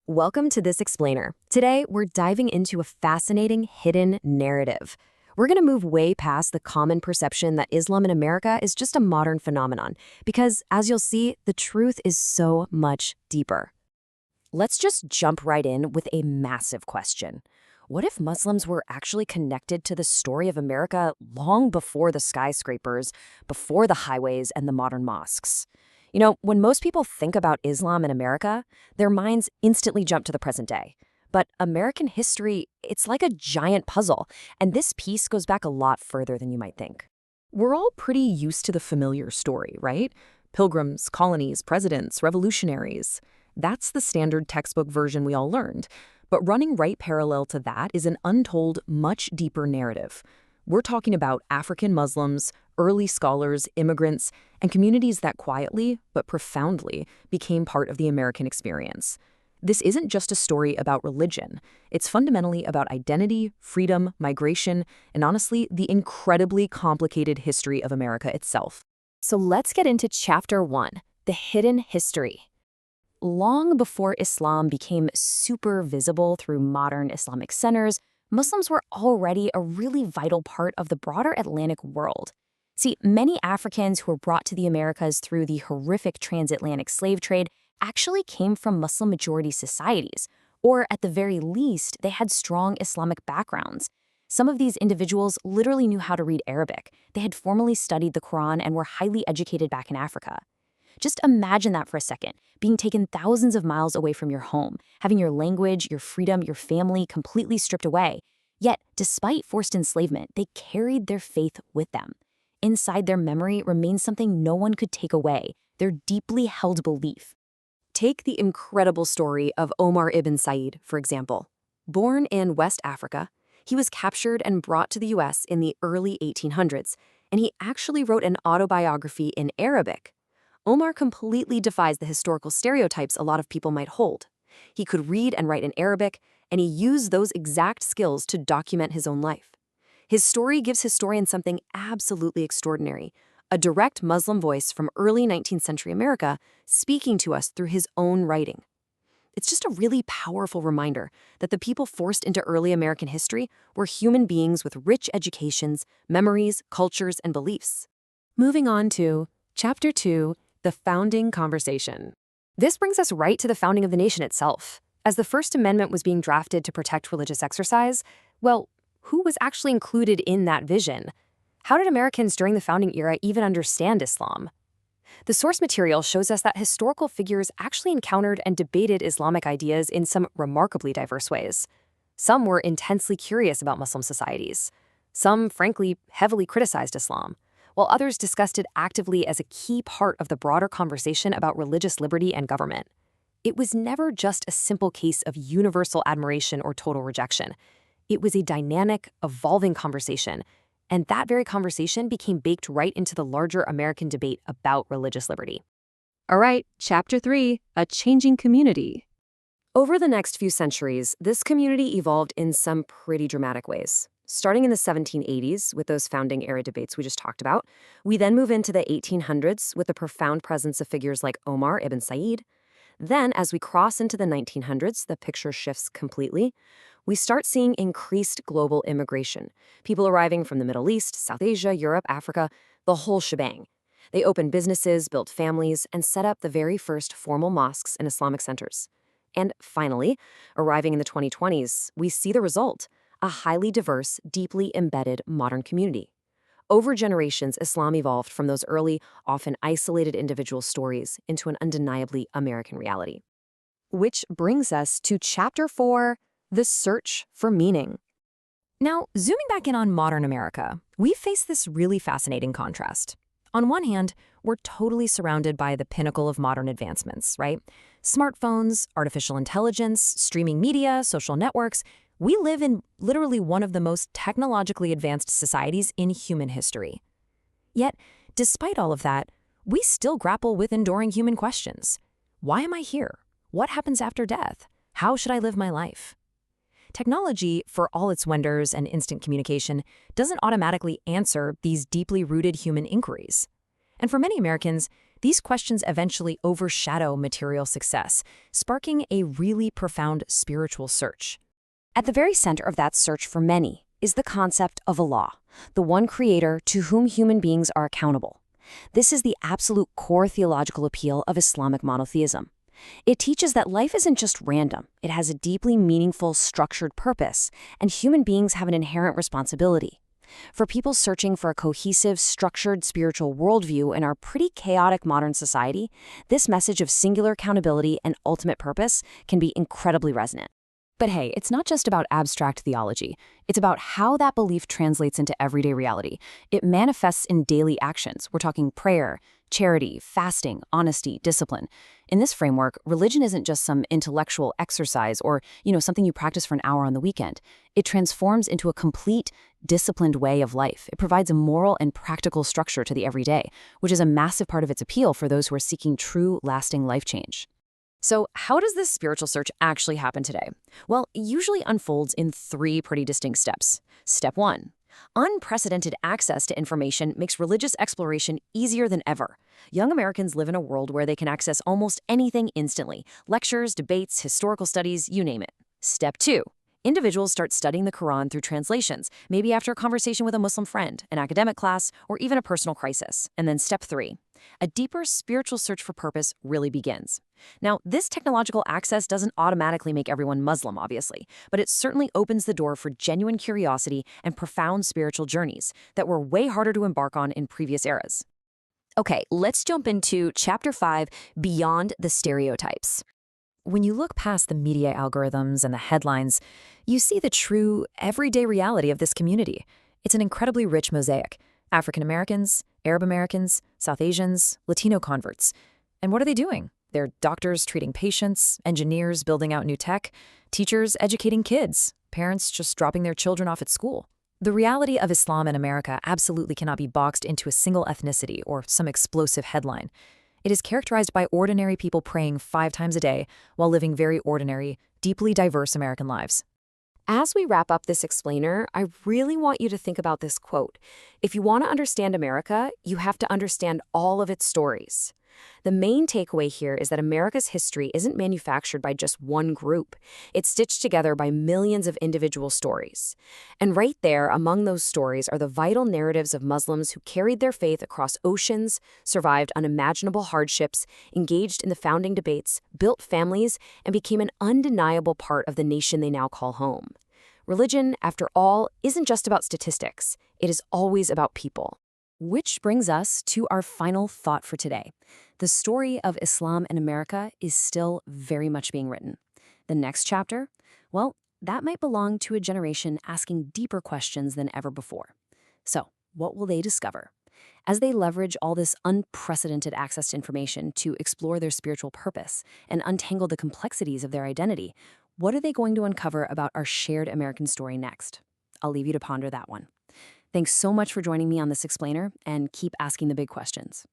Welcome to This Explainer. Today, we're diving into a fascinating hidden narrative. We're going to move way past the common perception that Islam in America is just a modern phenomenon, because, as you'll see, the truth is so much deeper. Let's just jump right in with a massive question. What if Muslims were actually connected to the story of America long before the skyscrapers, before the highways and the modern mosques? When most people think about Islam in America, their minds instantly jump to the present day. But American history, it's like a giant puzzle, and this piece goes back a lot further than you might think. We're all pretty used to the familiar story, right? Pilgrims, colonies, presidents, revolutionaries. That's the standard textbook version we all learned. But running right parallel to that is an untold, much deeper narrative. We're talking about African Muslims, early scholars, immigrants, and communities that quietly, but profoundly, became part of the American experience. This isn't just a story about religion. It's fundamentally about identity, freedom, migration, and honestly, the incredibly complicated history of America itself. So let's get into Chapter 1, The Hidden History. Long before Islam became super visible through modern Islamic centers, Muslims were already a really vital part of the broader Atlantic world. See, many Africans who were brought to the Americas through the horrific transatlantic slave trade actually came from Muslim-majority societies, or at the very least, they had strong Islamic backgrounds. Some of these individuals literally knew how to read Arabic. They had formally studied the Quran and were highly educated back in Africa. Just imagine that for a second, being taken thousands of miles away from your home, having your language, your freedom, your family completely stripped away. Yet, despite forced enslavement, they carried their faith with them. Inside their memory remains something no one could take away, their deeply held belief. Take the incredible story of Omar ibn Said, for example. Born in West Africa, he was captured and brought to the U.S. in the early 1800s, and he actually wrote an autobiography in Arabic. Omar completely defies the historical stereotypes a lot of people might hold. He could read and write in Arabic, and he used those exact skills to document his own life. His story gives historians something absolutely extraordinary, a direct Muslim voice from early 19th century America speaking to us through his own writing. It's just a really powerful reminder that the people forced into early American history were human beings with rich educations, memories, cultures, and beliefs. Moving on to Chapter 2, The Founding Conversation. This brings us right to the founding of the nation itself. As the First Amendment was being drafted to protect religious exercise, well, who was actually included in that vision? How did Americans during the founding era even understand Islam? The source material shows us that historical figures actually encountered and debated Islamic ideas in some remarkably diverse ways. Some were intensely curious about Muslim societies. Some, frankly, heavily criticized Islam, while others discussed it actively as a key part of the broader conversation about religious liberty and government. It was never just a simple case of universal admiration or total rejection. It was a dynamic, evolving conversation, and that very conversation became baked right into the larger American debate about religious liberty. All right, Chapter 3, A Changing Community. Over the next few centuries, this community evolved in some pretty dramatic ways. Starting in the 1780s with those founding era debates we just talked about, we then move into the 1800s with the profound presence of figures like Omar ibn Said. Then, as we cross into the 1900s, the picture shifts completely. We start seeing increased global immigration, people arriving from the Middle East, South Asia, Europe, Africa, the whole shebang. They opened businesses, built families, and set up the very first formal mosques and Islamic centers. And finally, arriving in the 2020s, we see the result, a highly diverse, deeply embedded modern community. Over generations, Islam evolved from those early, often isolated individual stories into an undeniably American reality. Which brings us to Chapter 4, The Search for Meaning. Now, zooming back in on modern America, we face this really fascinating contrast. On one hand, we're totally surrounded by the pinnacle of modern advancements, right? Smartphones, artificial intelligence, streaming media, social networks. We live in literally one of the most technologically advanced societies in human history. Yet, despite all of that, we still grapple with enduring human questions. Why am I here? What happens after death? How should I live my life? Technology, for all its wonders and instant communication, doesn't automatically answer these deeply rooted human inquiries. And for many Americans, These questions eventually overshadow material success, sparking a really profound spiritual search. At the very center of that search for many is the concept of Allah, the one creator to whom human beings are accountable. This is the absolute core theological appeal of Islamic monotheism. It teaches that life isn't just random, it has a deeply meaningful, structured purpose, and human beings have an inherent responsibility. For people searching for a cohesive, structured spiritual worldview in our pretty chaotic modern society, this message of singular accountability and ultimate purpose can be incredibly resonant. But hey, it's not just about abstract theology. It's about how that belief translates into everyday reality. It manifests in daily actions. We're talking prayer, charity, fasting, honesty, discipline. In this framework, religion isn't just some intellectual exercise or, something you practice for an hour on the weekend. It transforms into a complete, disciplined way of life. It provides a moral and practical structure to the everyday, which is a massive part of its appeal for those who are seeking true, lasting life change. So how does this spiritual search actually happen today? Well, it usually unfolds in 3 pretty distinct steps. Step 1. Unprecedented access to information makes religious exploration easier than ever. Young Americans live in a world where they can access almost anything instantly. Lectures, debates, historical studies, you name it. Step 2. Individuals start studying the Quran through translations, maybe after a conversation with a Muslim friend, an academic class, or even a personal crisis. And then step 3. A deeper spiritual search for purpose really begins. Now, this technological access doesn't automatically make everyone Muslim, obviously, but it certainly opens the door for genuine curiosity and profound spiritual journeys that were way harder to embark on in previous eras. Okay, let's jump into Chapter 5, Beyond the Stereotypes. When you look past the media algorithms and the headlines, you see the true, everyday reality of this community. It's an incredibly rich mosaic. African Americans, Arab Americans, South Asians, Latino converts. And what are they doing? They're doctors treating patients, engineers building out new tech, teachers educating kids, parents just dropping their children off at school. The reality of Islam in America absolutely cannot be boxed into a single ethnicity or some explosive headline. It is characterized by ordinary people praying 5 times a day while living very ordinary, deeply diverse American lives. As we wrap up this explainer, I really want you to think about this quote. If you want to understand America, you have to understand all of its stories. The main takeaway here is that America's history isn't manufactured by just one group. It's stitched together by millions of individual stories. And right there, among those stories, are the vital narratives of Muslims who carried their faith across oceans, survived unimaginable hardships, engaged in the founding debates, built families, and became an undeniable part of the nation they now call home. Religion, after all, isn't just about statistics. It is always about people. Which brings us to our final thought for today. The story of Islam in America is still very much being written. The next chapter? Well, that might belong to a generation asking deeper questions than ever before. So, what will they discover? As they leverage all this unprecedented access to information to explore their spiritual purpose and untangle the complexities of their identity, what are they going to uncover about our shared American story next? I'll leave you to ponder that one. Thanks so much for joining me on this explainer, and keep asking the big questions.